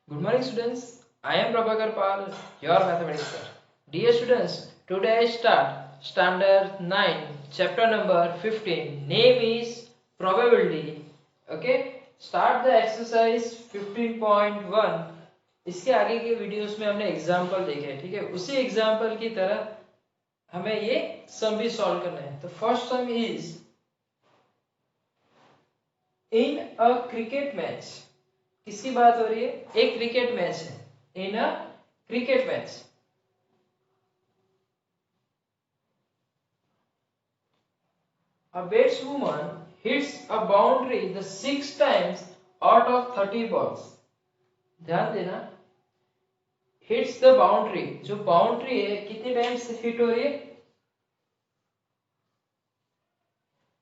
Good morning, students. I am Prabhakar Pal, your mathematics sir. Dear students, today I start standard 9, chapter number 15. Name is probability. Okay, start the exercise 15.1. इसके आगे के videos में हमने example देखे हैं, ठीक है। उसी एग्जाम्पल की तरह हमें ये सम भी सॉल्व करना है। तो first sum is in a cricket match. किसकी बात हो रही है? एक क्रिकेट मैच है। In a cricket match a batswoman hits a boundary the 6 times out of 30 balls। ध्यान देना, हिट्स द बाउंड्री, जो बाउंड्री है कितने टाइम्स हिट हो रही है?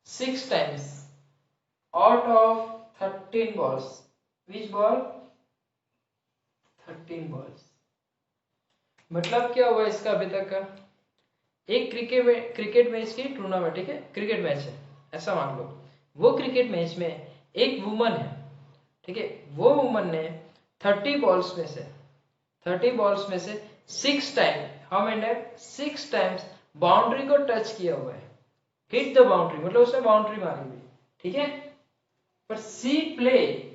6 times out of 13 balls. Which ball? 13 balls. मतलब क्या हुआ इसका अभी तक का? एक क्रिकेट मैच की टूर्नामेंट, ठीक है, क्रिकेट मैच है ऐसा मान लो। वो क्रिकेट मैच में एक वुमन है, ठीक है। वो वुमन ने 30 बॉल्स में से 6 time, how many time? 6 times boundary को टच किया हुआ है। हिट द बाउंड्री मतलब उसने बाउंड्री मारी हुई, ठीक है। पर she play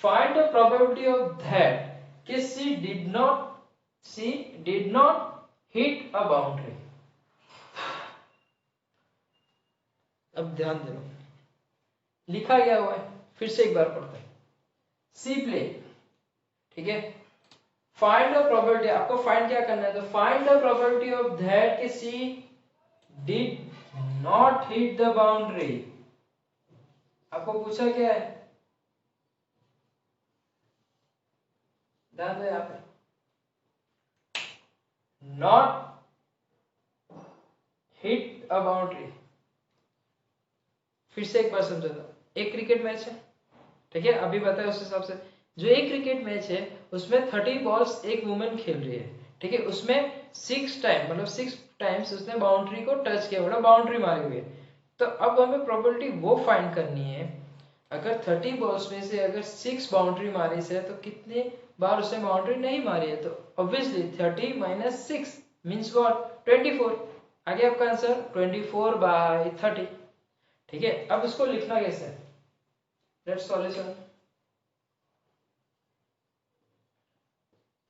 find the probability of that कि she did not hit a boundary. अब ध्यान दो, लिखा गया हुआ है, फिर से एक बार पढ़ते हैं। सी प्ले, ठीक है। फाइंड द प्रोबेबिलिटी, आपको फाइंड क्या करना है? तो find the probability of that कि she did not hit the boundary. आपको पूछा क्या है? ध्यान दो यहाँ पे, नॉट हिट अ बाउंड्री। फिर से एक बार समझा दो, एक क्रिकेट मैच है, ठीक है। अभी बताया उस हिसाब से, जो एक क्रिकेट मैच है उसमें 30 बॉल्स एक वुमेन खेल रही है, ठीक है। उसमें 6 टाइम मतलब 6 टाइम्स उसने बाउंड्री को टच किया, मतलब बाउंड्री मारी हुई है। तो अब हमें प्रोबेबिलिटी वो फाइंड करनी है, अगर 30 बॉल्स में से अगर 6 बाउंड्री मारी से तो कितने बार उसने बाउंड्री नहीं मारी है? तो ऑब्वियसली 30 माइनस 6 मीन्स व्हाट? 24। आगे आपका आंसर 24/30, ठीक है। अब इसको लिखना कैसे? Let's solution.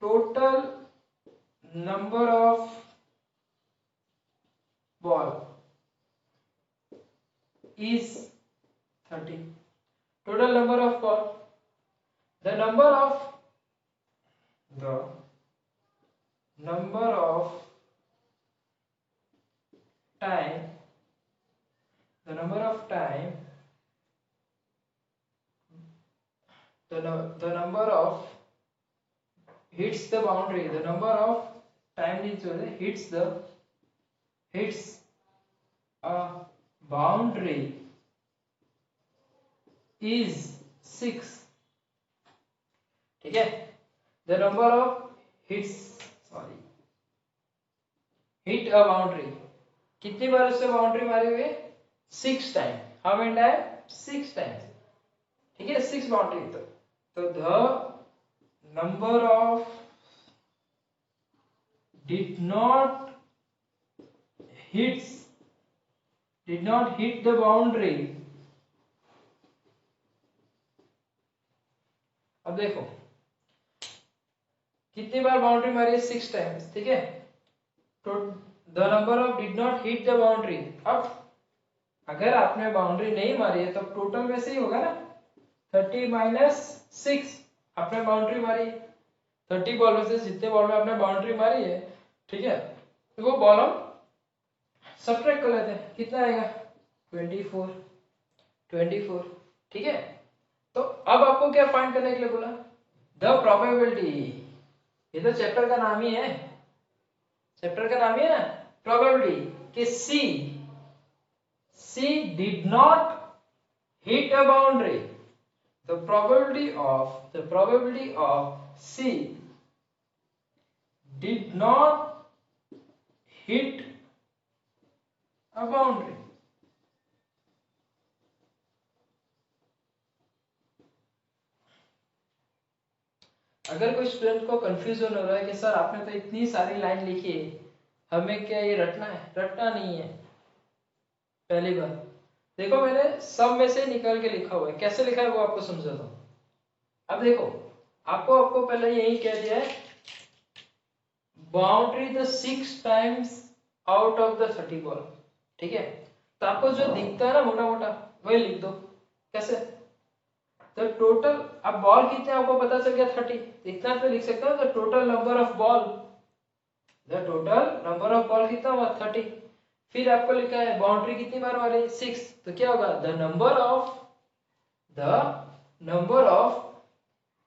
Total number of ball is 30। total number of ball, the number of the number of time the number of time the number of hits the boundary, the number of time hits a boundary is 6, ठीक है। the number of hits sorry hit a boundary, कितनी बार उससे boundary मारी हुई है? 6 time. How many time? 6 times, ठीक है। 6 boundary. तो the number of did not hits did not hit the boundary। अब देखो कितनी बार बाउंड्री मारी है? 6 टाइम्स, ठीक है। तो the number of did not hit the boundary. अब अगर आपने बाउंड्री नहीं मारी है तो टोटल वैसे ही होगा ना, 30 माइनस 6। आपने बाउंड्री मारी 30 बॉल में से, जितने बॉल में आपने बाउंड्री मारी है, ठीक है, तो वो बॉल हम सब्ट्रैक्ट कर लेते हैं। कितना आएगा? 24, ठीक है। तो अब आपको क्या फाइंड करने के लिए बोला? The probability. ये तो चैप्टर का नाम ही है, चैप्टर का नाम ही है ना, प्रोबेबिलिटी, कि she did not hit a boundary. The probability of C did not hit a boundary। अगर कोई स्टूडेंट को कंफ्यूजन हो रहा है कि सर आपने तो इतनी सारी लाइन लिखी है, हमें क्या ये रटना है? रटना नहीं है। पहली बात देखो, मैंने सब में से निकाल के लिखा हुआ है, कैसे लिखा है वो आपको समझाता हूँ। अब देखो, आपको पहले यही कह दिया है, boundary the 6 times out of the 30 ball. ठीक है, तो आपको जो दिखता है ना मोटा मोटा, वही लिख दो। कैसे? तो टोटल, अब बॉल कितने आपको पता चल गया 30, इतना तो लिख सकते हो, the total number of ball, the total number of ball कितना हुआ 30। फिर आपको लिखा है बाउंड्री कितनी बार मारी 6, तो क्या होगा the number of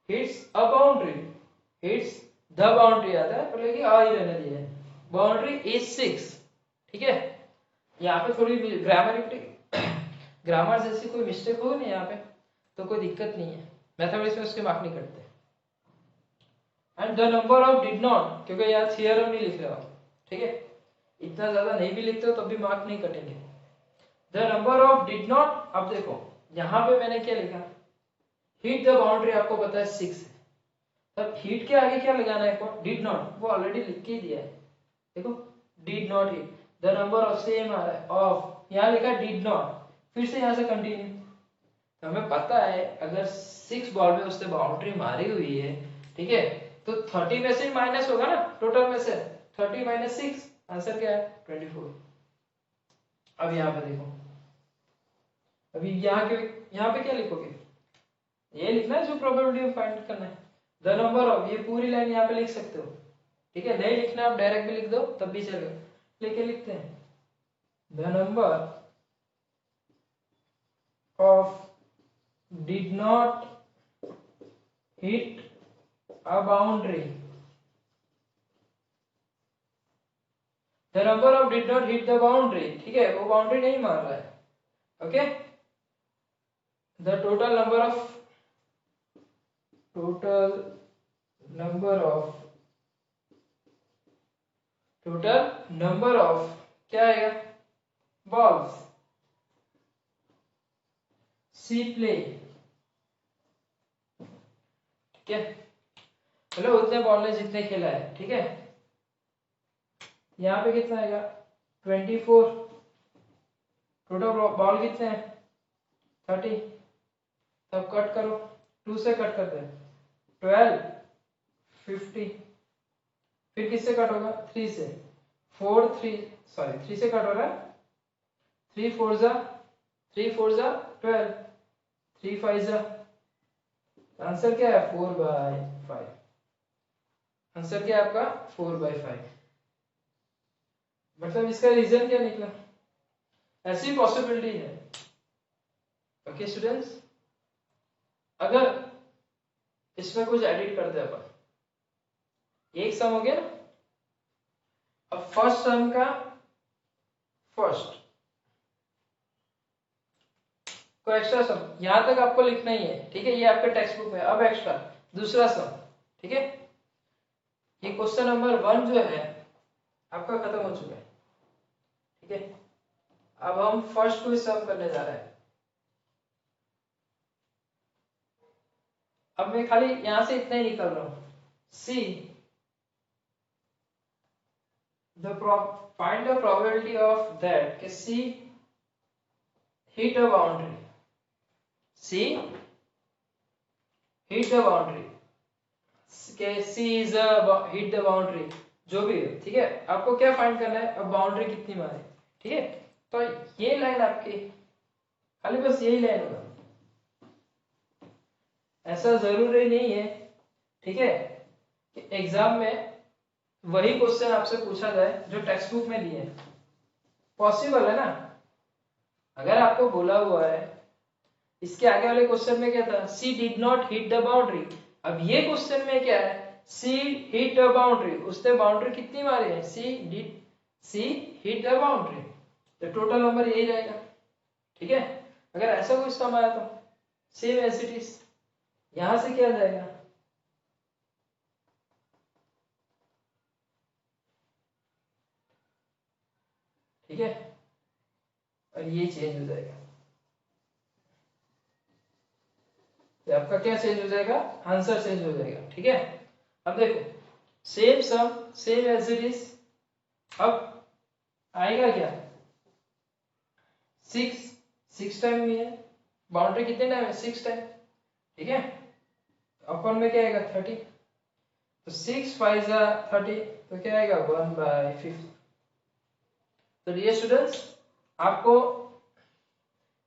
hits a boundary, hits the boundary आता है पर लेकिन आ ही रहने दिया है, बाउंड्री इज 6। ठीक है, यहाँ पे थोड़ी ग्रामर जैसी कोई मिस्टेक होगी ना यहाँ पे, तो कोई दिक्कत नहीं है, मैथमेटिक्स में उसके मार्क नहीं कटते। And the number of did not, क्योंकि यहाँ थियरम नहीं लिख रहे हो, ठीक है, इतना ज्यादा नहीं भी लिखते हो तब भी मार्क नहीं कटेंगे। The number of did not, अब देखो यहाँ पे मैंने क्या लिखा, हिट द बाउंड्री आपको पता है 6 है, तब हिट के आगे क्या लगाना है? डिड नॉट, वो ऑलरेडी लिख के दिया है। देखो, did not hit the number of, same आ रहा है ऑफ, यहाँ लिखा डिड नॉट, फिर से यहाँ से कंटिन्यू। तो हमें पता है अगर 6 बॉल में उसने बाउंड्री मारी हुई है, ठीक है, तो 30 में से माइनस होगा ना टोटल में से, 30 माइनस 6, आंसर क्या है 24। अब यहाँ पे देखो, अभी यहाँ पे क्या लिखोगे? ये लिखना है जो प्रोबेबिलिटी फाइंड करना है, द नंबर ऑफ, ये पूरी लाइन यहाँ पे लिख सकते हो। ठीक है, नहीं लिखना आप डायरेक्ट भी लिख दो तब भी चलेगा, लेके लिखते हैं the number of did not hit a boundary, the number of did not hit the boundary, ठीक है, वो बाउंड्री नहीं मार रहा है, okay, the total number of क्या आएगा? balls C play, ठीक है, चलो उतने बॉल ने जितने खेला है, ठीक है, यहाँ पे कितना आएगा 24, टोटल बॉल कितने हैं 30, तब कट करो, 2 से कट करते हैं 12, 50, फिर किससे कट होगा 3 से, 3 से कट हो रहा है, 3 4 जा 12, 3 5 जा, आंसर क्या है 4/5, आंसर क्या है आपका 4/5। मतलब इसका रीजन क्या निकला? ऐसी पॉसिबिलिटी है, ओके स्टूडेंट्स। अगर इसमें कुछ एडिट करते हैं अपन, एक सम हो गया, अब फर्स्ट सम का फर्स्ट को एक्स्ट्रा सम यहां तक आपको लिखना ही है, ठीक है, ये आपके टेक्स्ट बुक में। अब एक्स्ट्रा दूसरा सम, ठीक है, ये क्वेश्चन नंबर 1 जो है आपका खत्म हो चुका है, ठीक है, अब हम फर्स्ट को सम करने जा रहे हैं। अब मैं खाली यहां से इतना ही निकल रहा हूं, सी find the probability of that कि C hit a boundary, C hit the boundary, कि C is a hit the boundary, जो भी है, ठीक है, आपको क्या फाइंड करना है? अब बाउंड्री कितनी मारे, ठीक है, तो ये लाइन आपकी, खाली बस यही लाइन होगा, ऐसा जरूरी नहीं है, ठीक है, कि एग्जाम में वही क्वेश्चन आपसे पूछा जाए जो टेक्स्ट बुक में दिए, पॉसिबल है ना। अगर आपको बोला हुआ है, इसके आगे वाले क्वेश्चन में क्या था, she did not hit the boundary, अब ये क्वेश्चन में क्या है, सी हिट द बाउंड्री, उसने बाउंड्री कितनी मारी है, सी हिट द बाउंड्री, तो टोटल नंबर यही रहेगा, ठीक है। अगर ऐसा कुछ सम आया तो सेम एज इट इज, यहां से क्या जाएगा, ठीक है, और ये चेंज हो जाएगा, तो आपका क्या चेंज हो जाएगा, आंसर चेंज हो जाएगा। ठीक है, अब देखो same some same as it is, अब आएगा क्या, 6 टाइम भी है, बाउंड्री कितने टाइम है, 6 टाइम। ठीक है, अपन में क्या आएगा 30, तो 6 5 जा 30, तो क्या आएगा 1/5। तो ये स्टूडेंट्स आपको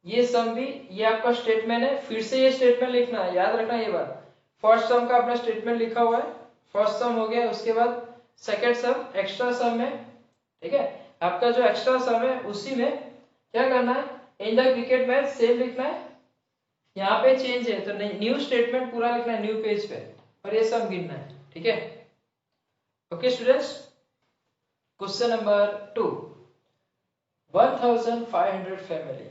ये सम भी, ये आपका स्टेटमेंट है, फिर से ये स्टेटमेंट लिखना है, याद रखना ये बात। फर्स्ट सम का अपना स्टेटमेंट लिखा हुआ है, फर्स्ट सम हो गया, उसके बाद सेकंड सम एक्स्ट्रा सम है। ठीक है, आपका जो एक्स्ट्रा सम है उसी में क्या करना है, in the cricket match same लिखना है, यहाँ पे चेंज है तो नहीं, न्यू स्टेटमेंट पूरा लिखना है न्यू पेज पे, और ये सम गिनना है। ठीक है, okay students, question number 2, 1500 family,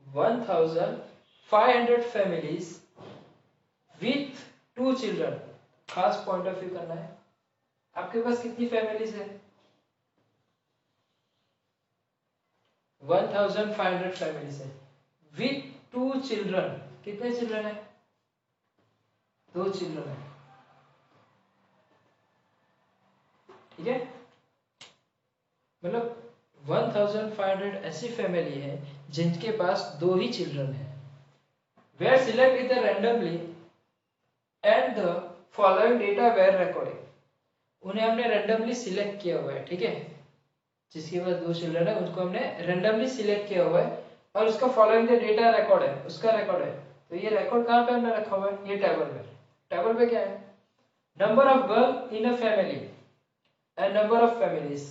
1500 families with 2 children, खास पॉइंट ऑफ व्यू करना है। आपके पास कितनी फैमिलीज है, 1500 फैमिलीज है विथ 2 चिल्ड्रन, कितने चिल्ड्रन है, 2 चिल्ड्रन है। ठीक है, मतलब 1500 ऐसी फैमिली है जिनके पास 2 ही चिल्ड्रन है। वेयर सिलेक्ट इधर randomly and the following data were recording, उन्हें हमने रैंडमली सिलेक्ट किया हुआ है। ठीक है, जिसके पास 2 चिल्ड्रन है उसको हमने रैंडमली सिलेक्ट किया हुआ है, और उसका फॉलोइंग द डेटा रिकॉर्ड है, उसका रिकॉर्ड है। तो ये रिकॉर्ड कहाँ पे हमने रखा हुआ है, ये टेबल में। टेबल पे क्या है, number of girl in a family and number of families.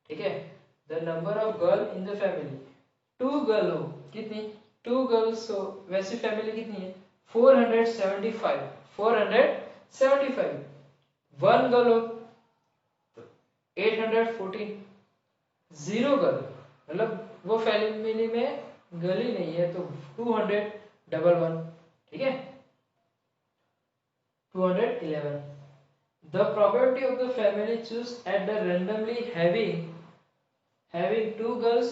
ठीक है, the number of girl in the family, 2 girl हो, कितनी, 2 गर्ल्स हो, वैसी फैमिली कितनी है, 475, 475। 1 गर्ल हो तो 814, 0 गर्ल मतलब वो फैमिली में गर्ल ही नहीं है तो 211। ठीक है, 211। The probability of the family choose at the randomly having 2 girls,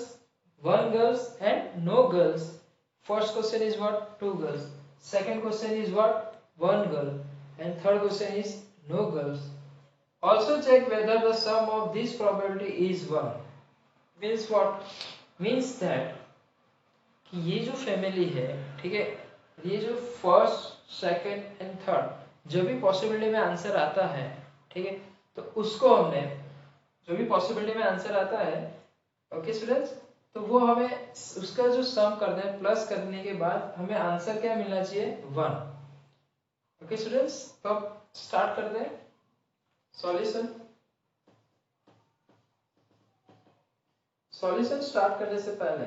1 girls and no girls. First question is what, 2 girls. Second question is what, 1 girl. And third question is no girls. Also check whether the sum of this probability is 1. Means what? Means that कि ये जो family है, ठीक है, ये जो first second and third जो भी पॉसिबिलिटी में आंसर आता है, ठीक है, तो उसको हमने, जो भी पॉसिबिलिटी में आंसर आता है, ओके स्टूडेंट्स, तो वो हमें उसका जो सम करना है, प्लस करने के बाद हमें आंसर क्या मिलना चाहिए, 1। ओके स्टूडेंट्स, तो अब स्टार्ट करते हैं सॉल्यूशन। सॉल्यूशन स्टार्ट करने से पहले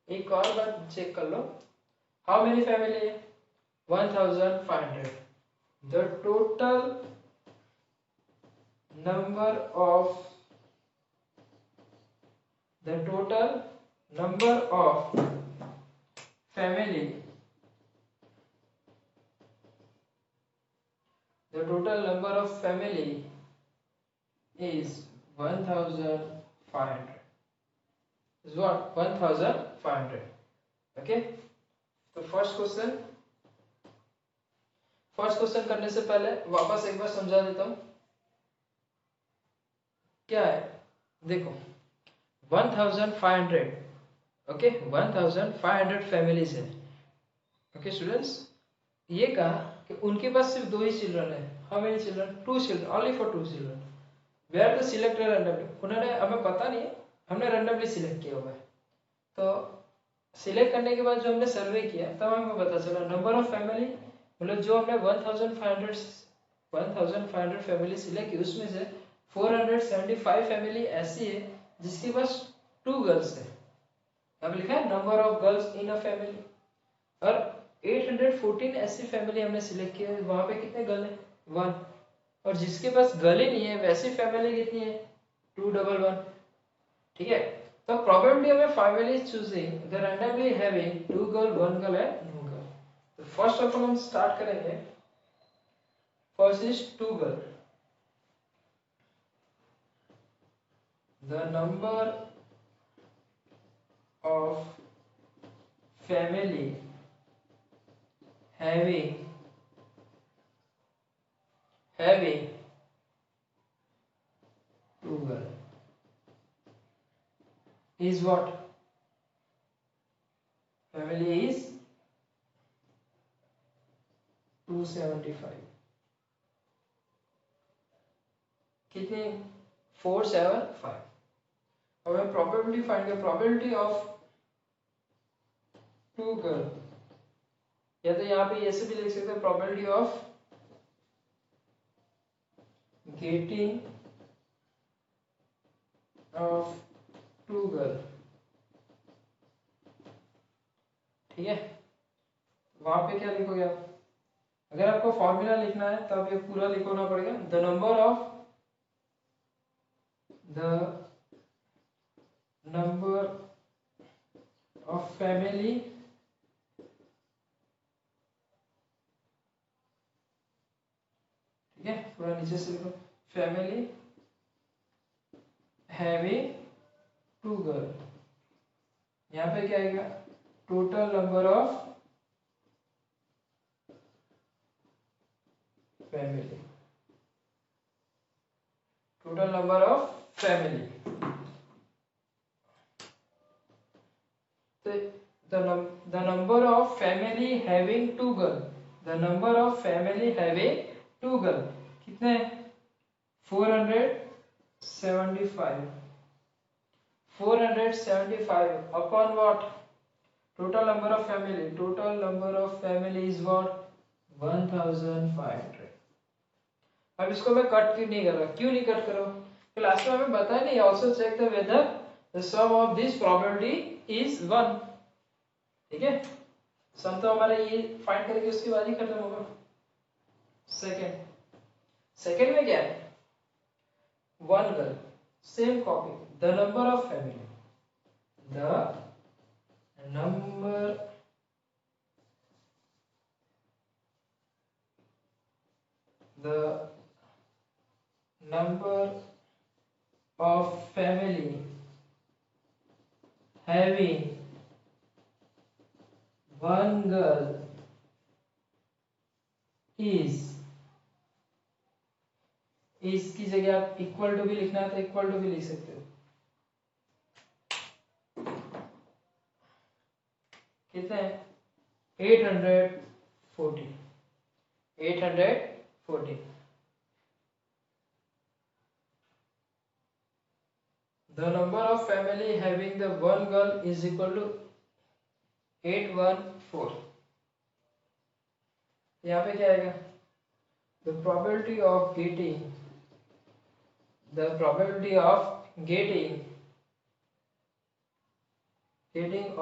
एक और बात चेक कर लो, हाउ मेनी फैमिली है, 1500। The total number of family, the total number of family is 1500, is what, 1500। okay, तो फर्स्ट क्वेश्चन करने से पहले वापस एक बार समझा देता हूं क्या है। देखो 1500, ओके, 1500 फैमिलीज है। ओके स्टूडेंट्स, ये कहा कि उनके पास सिर्फ 2 ही चिल्ड्रन है। How many children, 2 children, only for 2 children. Were to select randomly, उन्होंने, हमें पता नहीं है, हमने रैंडमली सिलेक्ट किया हुआ है। तो सिलेक्ट करने के बाद जो हमने सर्वे किया तब हमें पता चला नंबर ऑफ फैमिली, मतलब जो हमने 1500 फैमिली सिलेक्ट की उसमें से 475 फैमिली ऐसी है जिसके पास 2 गर्ल्स है। अब लिखा है number of girls in a family, और 814 ऐसी फैमिली हमने सिलेक्ट की है, वहां पे कितने गर्ल है, 1। और जिसके पास गर्ल ही नहीं है वैसी फैमिली कितनी है, 211। ठीक है, तो प्रोबेबिलिटी हमें family choosing the randomly having 2 girl 1 girl and no girl. तो फर्स्ट ऑफ ऑल हम स्टार्ट करेंगे, first is 2 girl, the number of family having two girl is what? Family is 275. कितनी? 475. अब हमें प्रोबेबिलिटी फाइंड कर, probability of two girl, या तो यहाँ पे ऐसे भी लिख सकते हैं, probability of getting of two girl, ठीक है। वहां पे क्या लिखोगे आप? अगर आपको फॉर्मूला लिखना है तब ये पूरा लिखना पड़ेगा। द नंबर ऑफ फैमिली ठीक है, पूरा नीचे से लिखो, फैमिली हैविंग टू गर्ल, यहाँ पे क्या आएगा? Total number of family, total number of family. तो the number of family having two girl, the number of family having two girl कितने? 475. 475 upon what? Total number of family. Total number of family is what? 1500. अब इसको मैं cut क्यों नहीं कर रहा? क्यों नहीं कट कर रहा हूँ? क्लास में हमें बताया नहीं, also check the whether the sum of this probability is 1. ठीक है, सम तो हमारा ये फाइंड करेंगे, उसके बाद ही खत्म होगा। सेकंड में क्या है? One girl, same copy, the number of family, the number of family having one girl is की जगह आप इक्वल टू भी लिखना है तो इक्वल टू भी लिख सकते हो। कितने? 840। The number of family having the one girl is equal to 814। यहाँ पे क्या आएगा? The probability of getting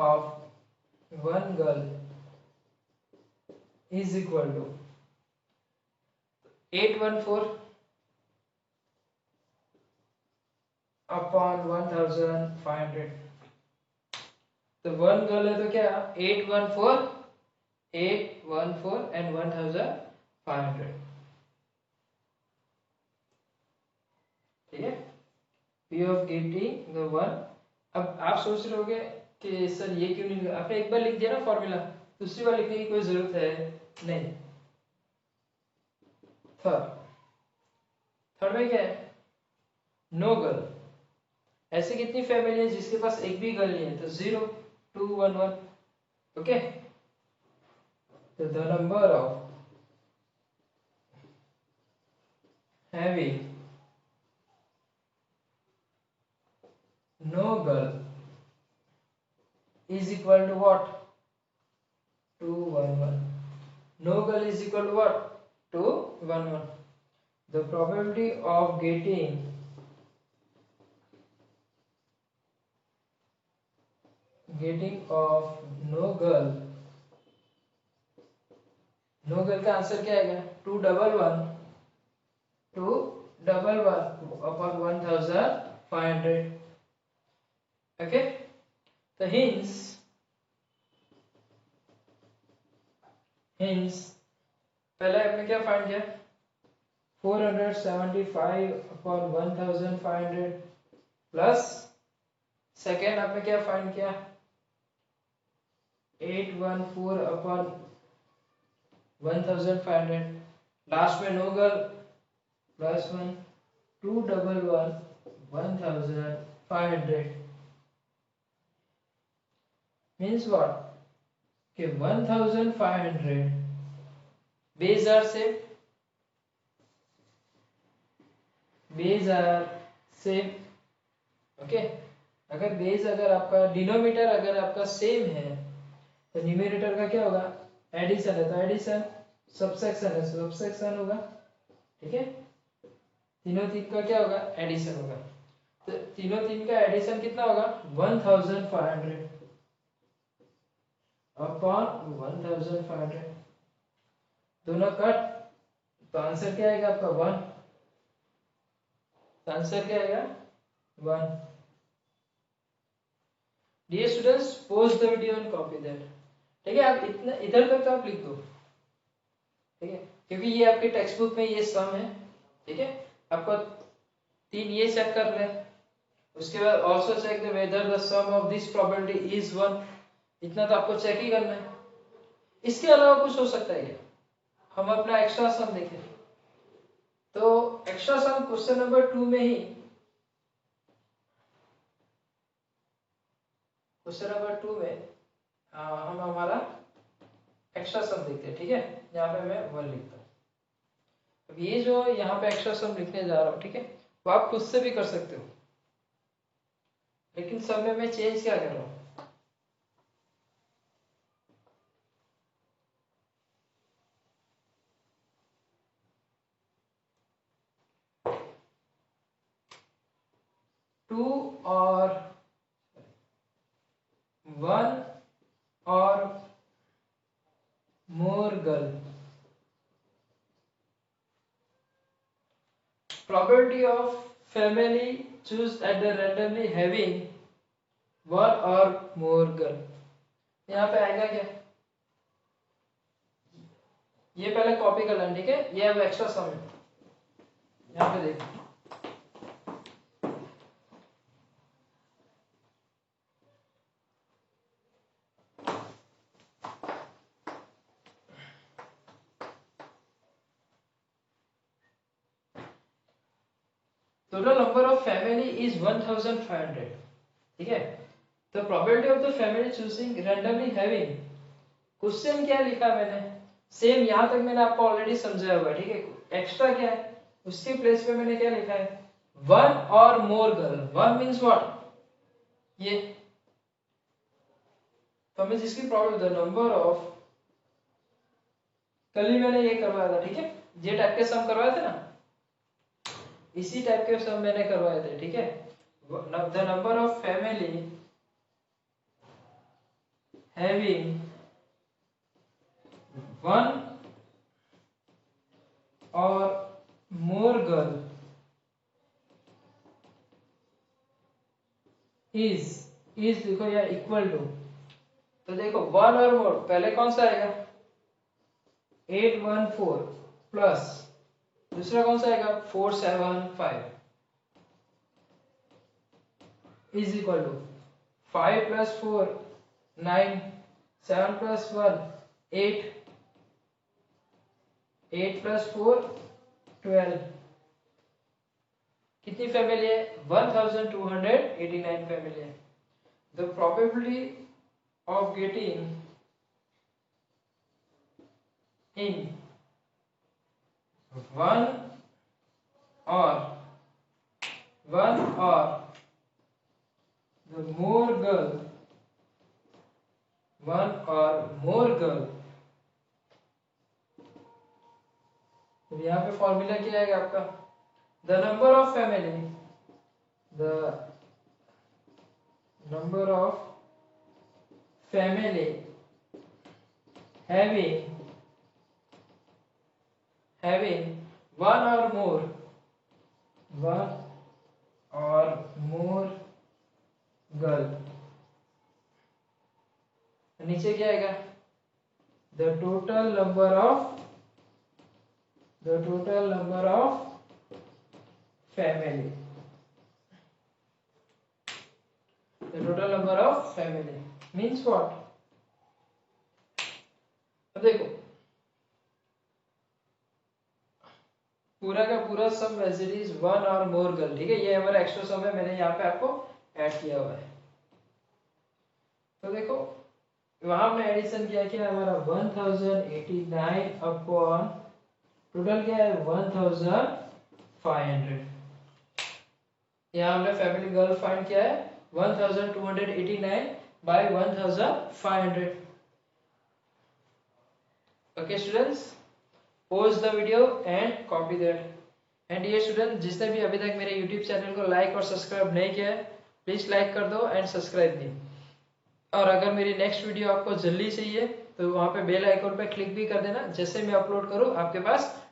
of one girl is equal to 814 upon 1500। तो वन गर्ल है तो क्या? 814 and 1500, ठीक है। P of getting the one। अब आप सोच रहे होगे कि सर ये क्यों नहीं, आपने एक बार लिख दिया ना फॉर्मूला, दूसरी बार लिखने की कोई जरूरत है नहीं। थर्ड में क्या है? No girl. ऐसी कितनी फैमिली है जिसके पास एक भी गर्ल नहीं है? तो 0 2 1 1। ओके, तो the number of having no girl is equal to what? 211। no girl is equal to what? 211। the probability of getting of no girl का आंसर क्या आएगा? 211 upon 1500। ओके, तो hence पहले आपने क्या फाइंड किया? 475 upon 1500 प्लस सेकेंड आपने क्या फाइंड किया? 814 upon 1500, लास्ट में नो गर्ल +1 211 1500 मीन्स व्हाट कि 1500 बेस आर सेम। ओके, अगर बेस अगर आपका डिनोमिनेटर अगर आपका सेम है तो न्यूमरेटर का क्या होगा, एडिशन है तो एडिशन, सबसेक्शन है सबसेक्शन होगा। ठीक है, तीनों तीन का क्या होगा, एडिशन होगा। तो तीनों तीन का एडिशन कितना होगा 1500 अपॉन 1500, दोनों कट तो आंसर क्या आएगा आपका 1। तो आंसर क्या आएगा 1। Dear students, pause the video and copy that. ठीक है, आप इतना इधर तक तो आप लिख दो। ठीक है, क्योंकि ये आपके टेक्स्ट बुक में ये सम है। ठीक है, आपको 3 ये चेक कर ले, उसके बाद also check the whether the sum of this probability is 1। इतना तो आपको चेक ही करना है। इसके अलावा कुछ हो सकता है क्या, हम अपना एक्स्ट्रा सम देखें तो एक्स्ट्रा सम क्वेश्चन नंबर 2 में ही, क्वेश्चन नंबर 2 में हम हमारा एक्स्ट्रा सम देखते हैं। ठीक है, यहाँ पे मैं 1 लिखता हूँ। अब ये जो यहाँ पे एक्स्ट्रा सम लिखने जा रहा हूँ, ठीक है, वो आप खुद से भी कर सकते हो, लेकिन सब में मैं चेंज क्या कर रहा हूँ, टू और 1 और मोर girl, probability of family choose at the randomly having 1 or more girl। यहाँ पे आएगा क्या, ये पहले कॉपी कर लेना। ठीक है, ये अब एक्स्ट्रा सम है। यहाँ पे देखो, total number of family is 1500। ठीक है, तो probability of the family choosing randomly having, question क्या लिखा मैंने, सेम यहां तक मैंने आपको ऑलरेडी समझाया हुआ है। ठीक है, एक्स्ट्रा क्या है, उसके प्लेस पे मैंने क्या लिखा है 1 और मोर गर्ल। 1 मींस व्हाट, ये तो हमें जिसकी प्रॉब्लम द नंबर ऑफ, कल ही मैंने ये करवाया था। ठीक है, ये टाइप के सम करवाए थे ना, इसी टाइप के सम मैंने करवाए थे। ठीक है, the number of family having 1 और मोर गर्ल इज देखो या इक्वल टू, तो देखो 1 और मोर, पहले कौन सा आएगा 814 प्लस दूसरा कौन सा आएगा 475 is equal to 5 plus 4 9, 7 plus 1 8, 8 plus 4 12। कितनी फैमिली है 1289 फैमिली है। The probability of getting in 1 or the more girl, 1 or more girl, तो यहाँ पे फॉर्मूला क्या आएगा आपका, the number of family, the number of family having 1 or more girl, नीचे क्या आएगा the total number of family, the total number of family means what. अब देखो पूरा का पूरा सम इज 1 और मोर गर्ल, ठीक है, ये हमारा एक्स्ट्रा सम है, मैंने यहाँ पे आपको ऐड किया हुआ है। तो देखो वहां हमने एडिशन किया कि हमारा 1089 अपॉन टोटल क्या है 1500। यहाँ हमने फैमिली गर्ल फाइंड किया है 1289 by 1500। Okay students, pause the video and copy that। And ये स्टूडेंट जिसने भी अभी तक मेरे YouTube चैनल को लाइक और सब्सक्राइब नहीं किया है, प्लीज लाइक कर दो एंड सब्सक्राइब भी। और अगर मेरी नेक्स्ट वीडियो आपको जल्दी चाहिए तो वहाँ पे बेल आइकॉन पे क्लिक भी कर देना, जैसे मैं अपलोड करूँ आपके पास